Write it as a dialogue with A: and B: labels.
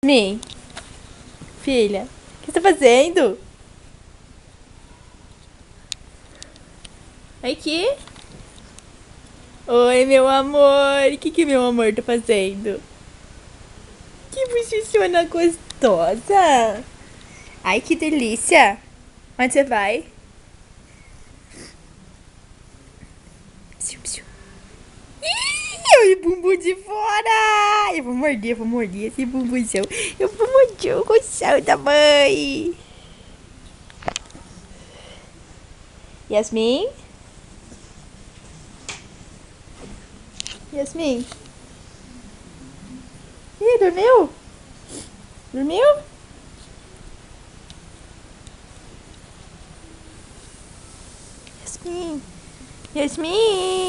A: Yasmin, filha, o que você tá fazendo? Aqui? Oi, meu amor. O que meu amor tá fazendo? Que bochechona gostosa. Ai, que delícia. Onde você vai? Psiu, psiu. Ih, o bumbum de fora. Eu vou morder esse bumbuzão. Eu vou morder o coração da mãe. Yasmin? Yasmin? Ih, dormiu? Dormiu? Yasmin? Yasmin?